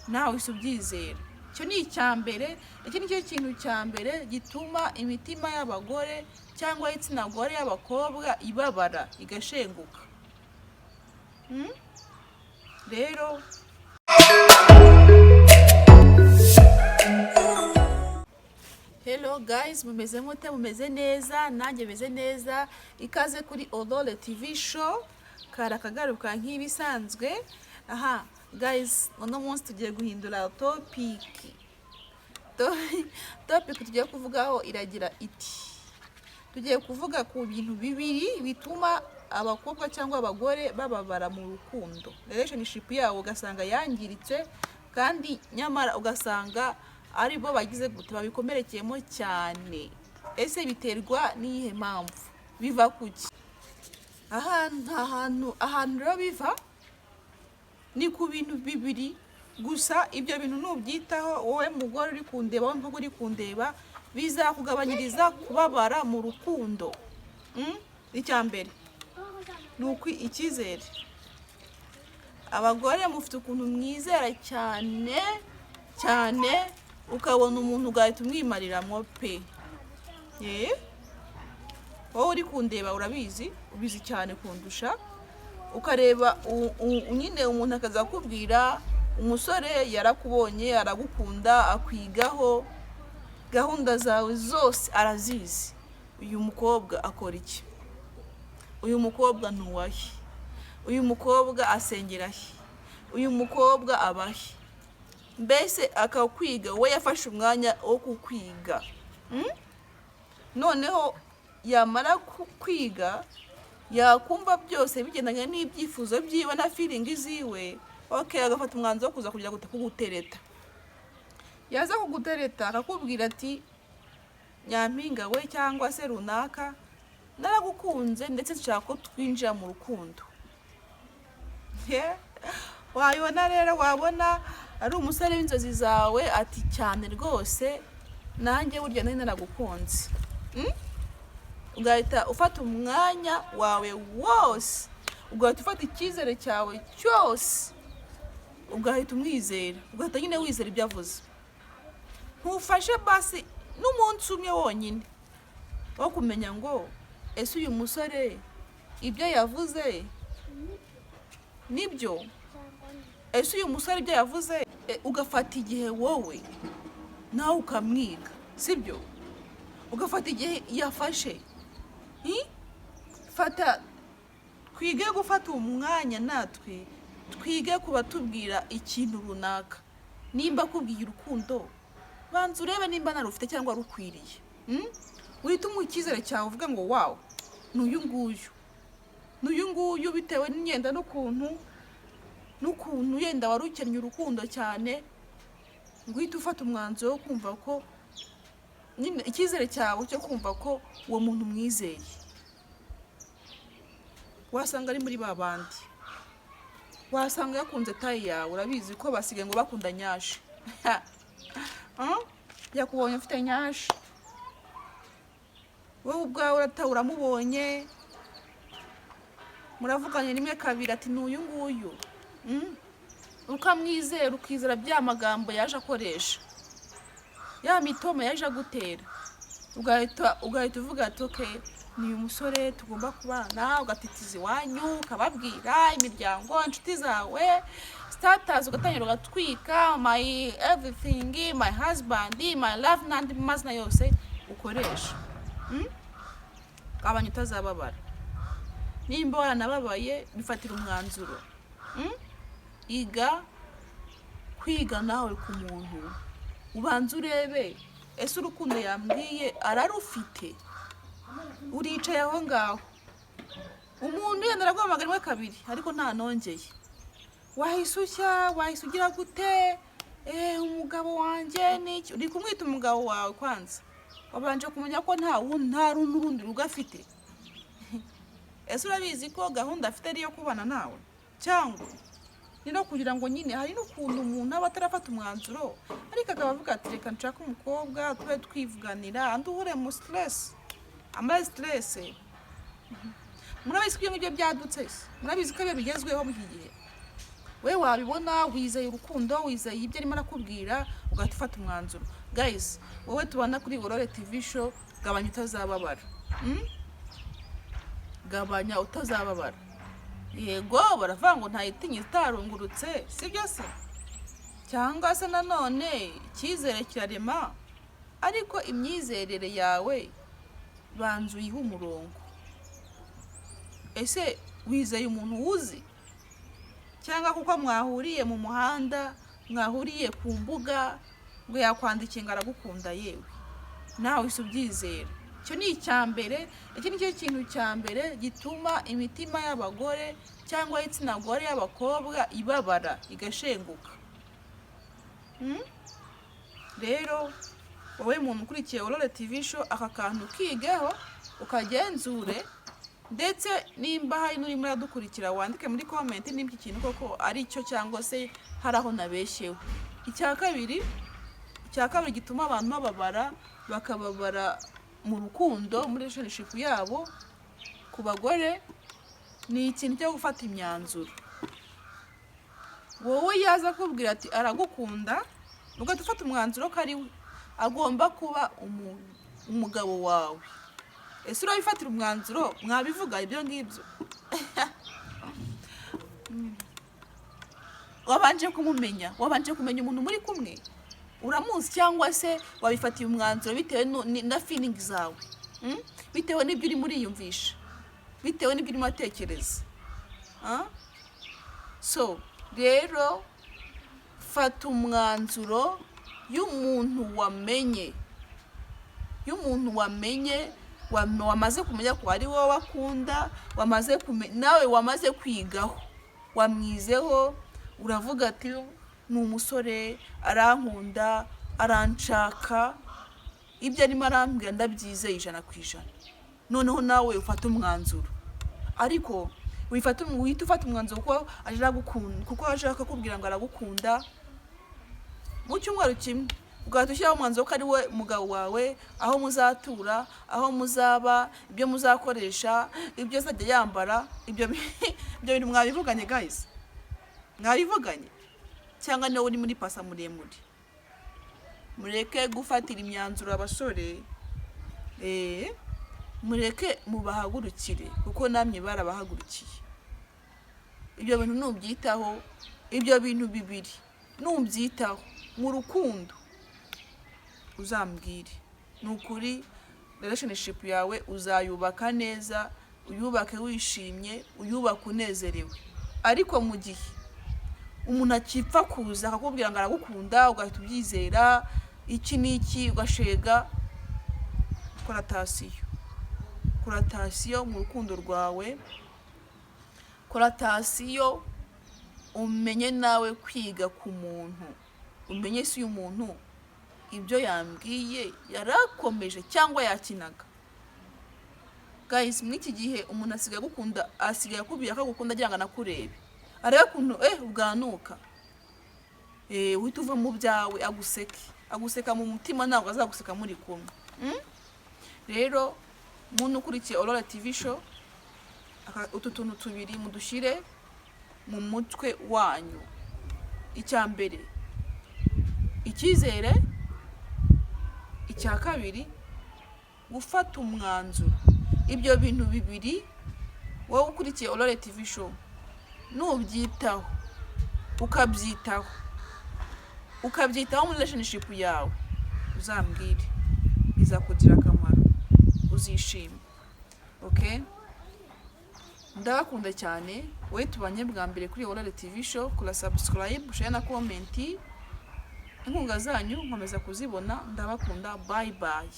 nawe usubyizera. Cyo ni icyambere, iki nicyo kintu cyambere gituma imitima y'abagore cyangwa y'itsina gore y'abakobwa ibabara igashenguka. Rero hello guys, mumeze mute? Mumeze neza? Nanjye meze neza. Ikaze kuri Aurore TV show, karakagaruka nk'ibisanzwe. Aha guys, uno munsi tugiye guhindura topic tugiye kuvugaho iragira iti, tugiye kuvuga ku bintu bibiri bituma abakobwa cyangwa abagore bababara mu rukundo, relationship yabo ugasanga yangiritse, kandi nyamara ugasanga ari bo bagize gute babikomerekeyemo cyane. Ese biterwa n'iyihe mpamvu? Biva kuki? Ahantu rero biva ni ku bintu bibiri gusa. Ibyo bintu nubyitaho, wowe mugore uri kundeba, wowe mukobwa uri kundeba, bizakugabanyiriza kubabara mu rukundo. Icyambere ni icyizere. Abagore mufite ukuntu mwizera cyane cyane, ukabona umuntu ugahita umwimariramo pe. Wowe uri kundeba urabizi, ubizi cyane kundusha. Ukareba nyine umuntu akaza kubwira, umusore yarakubonye, aragukunda, akwigaho, gahunda zawe zose arazizi. Uyu mukobwa akora iki? Uyu mukobwa ntuwahe? Uyu mukobwa asengera he? Uyu mukobwa abahe? Mbese akakwiga, we yafashe umwanya wo kukwiga. Noneho yamara kwiga, yakumva byose bigendanye n'ibyifuzo byiwe na feeling ziwe, agafata umwanzuro wo kuza kujya kugutereta. Yaza kugutereta akakubwira ati, nyampinga we cyangwa se runaka, naragukunze ndetse nshaka ko twinjira mu rukundo. Wayibona rero, wabona ari umusore w'inzozi zawe, ati cyane rwose nanjye burya nari naragukunze. Ugahita ufata umwanya wawe wose, ugahita ufata icyizere cyawe cyose, ugahita umwizera, ugahita nyine wizera ibyo avuze. Ntufashe basi n'umunsi umwe wonyine wo kumenya ngo ese uyu musore ibyo yavuze nibyo? Ese uyu musore ibyo yavuze? Ugafata igihe wowe nawe ukamwiga, sibyo? Ugafata igihe yafashe. Twige gufata umwanya natwe, twige kuba tubwira ikintu runaka. Nimba kubwiye urukundo, banza urebe nimba narufite cyangwa rukwiriye. Uhita umuha icyizere cyawe, uvuga ngo wow, n'uyu nguyu bitewe n'imyenda n'ukuntu yenda wari ukennye urukundo cyane, ngo uhite ufata umwanzuro wo kumva ko nyine icyizere cyawe cyo kumva ko uwo muntu mwizeye. Wasanga ari muri babandi, wasanga yakunze tayi yawe, urabizi ko basigaye ngo bakunda nyashi. Yakubonye ufite nyashi, wowe ubwawe uramubonye, muravuganye rimwe kabiri, ati n'uyu nguyu. Ukamwizera, ukizera bya magambo yaje akoresha, ya mitoma yaje agutera, ugahita uvuga ati okay, ni uyu musore tugomba kubana. Ugatitiza iwanyu, ukababwira imiryango, inshuti zawe, status ugatangira ugatwika, my everything, my husband, my love, n'andi mazina yose ukoresha. Abantu utazababara. Nimba waranababaye, bifatira umwanzuro. Kwiga nawe ku muntu, ubanza urebe ese urukundo yambwiye ararufite. Uricaye aho ngaho, umuntu yenda araguhamagara rimwe kabiri ariko nta nongeye, wahise ugira gute? Umugabo wanjye niki? Uri kumwita umugabo wawe kwanza, wabanje kumenya ko nta n'urundi rugafite. Ese urabizi ko gahunda afite ari iyo kubana nawe? Cyangwa ni no kugira ngo nyine hari n'ukuntu umuntu aba atarafata umwanzuro, ariko akaba avuga ati reka nshaka umukobwa tube twivuganira, anduhure mu stress, stress. Murabizi ko ibyo byadutse, murabizi ko bigezweho mu gihe. we wabibona wizeye urukundo, wizeye ibyo arimo arakubwira, ugahita ufata umwanzuro. Guys, wowe tubana kuri Aurore TV show, gabanya utazababara. Gabanya utazababara. Yego baravuga ngo ntayitinya itarungurutse, sibyo se? Cyangwa se nanone icyizere kirarema, ariko imyizerere yawe banzu uyihe umurongo. Ese wizeye umuntu uzi? Cyangwa kuko mwahuriye mu muhanda, mwahuriye ku mbuga, ngo yakwandikiye ngo aragukunda yewe, nawe ubyizera? Icyo ni icyambere. Iki nicyo kintu cyambere gituma imitima y'abagore cyangwa y'itsina gore y'abakobwa ibabara igashenguka. Rero wowe muntu ukurikiye Aurore TV show, aka kantu kigeho ukagenzure, ndetse nimba hari n'urimo uradukurikira wandike muri comment nimba iki kintu koko ari cyo cyangwa se hari aho nabeshyeho. Icya kabiri gituma abantu bababara, bakababara mu rukundo, muri relationship yabo, ku bagore, ni ikintu cyo gufata imyanzuro. Wowe yaza kubwira ati aragukunda, ugahita ufata umwanzuro ko ari we agomba kuba umugabo wawe. Ese urabifatira umwanzuro? Mwabivuga ibyo ngibyo? Wabanje kumumenya, wabanje kumenya umuntu muri kumwe, uramuzi, cyangwa se wabifatiye umwanzuro bitewe na feeling zawe, bitewe n'ibyo uri muri yumvisha, bitewe n'ibyo uri matekereza. So rero fata umwanzuro y'umuntu wamenye, wamaze kumenya ko ari wowe wakunda, nawe wamaze kwigaho, wamwizeho, uravuga ati ni umusore arankunda, aranshaka, ibyo arimo arambwira ndabyizeye 100%. Noneho nawe ufata umwanzuro, ariko wihita ufata umwanzuro kuko ashaka kubwira ngo aragukunda. Mu cyumweru kimwe ugahita ushyiraho umwanzuro ko ari we mugabo wawe, aho muzatura, aho muzaba, ibyo muzakoresha, ibyo azajya yambara. Ibyo bintu mwabivuganye guys? Mwabivuganye? Cyangwa niwe uri muri pasa muremure? Mureke gufatira imyanzuro abasore, mureke mubahagurukire kuko namwe barabahagurukiye. Ibyo bintu nubyitaho, ibyo bintu bibiri nubyitaho mu rukundo, uzambwire nukuri relationship yawe uzayubaka neza, uyubake wishimye, uyubake unezerewe. Ariko mu gihe umuntu akipfa kuza akakubwira ngo aragukunda, ugahita ubyizera, iki niki ugashega, koratasiyo mu rukundo rwawe, koratasiyo. Umenye nawe kwiga ku muntu, umenye si uyu muntu ibyo yambwiye yarakomeje cyangwa yakinaga. Guys, mw'iki gihe umuntu asigaye gukunda, asigaye akubwira ko agukunda agira ngo anakurebe, areba kuntu ubwanuka, uhita uva mu byawe, aguseka mu mutima, ntabwo azaguseka muri kumwe. Rero umuntu ukurikiye Aurore TV show, utu tuntu tubiri mudushyire mu mutwe wanyu. Icya mbere icyizere, icya kabiri gufata umwanzuro. Ibyo bintu bibiri wowe ukurikiye Aurore TV show nubyitaho, ukabyitaho muri relationship yawe, uzambwire bizakugira akamaro, uzishima. Okay, ndabakunda cyane. Wowe tubanye bwa mbere kuri Aurore TV show, kula subscribe, share na comment. Inkunga zanyu nkomeza kuzibona. Ndabakunda. Bye bye.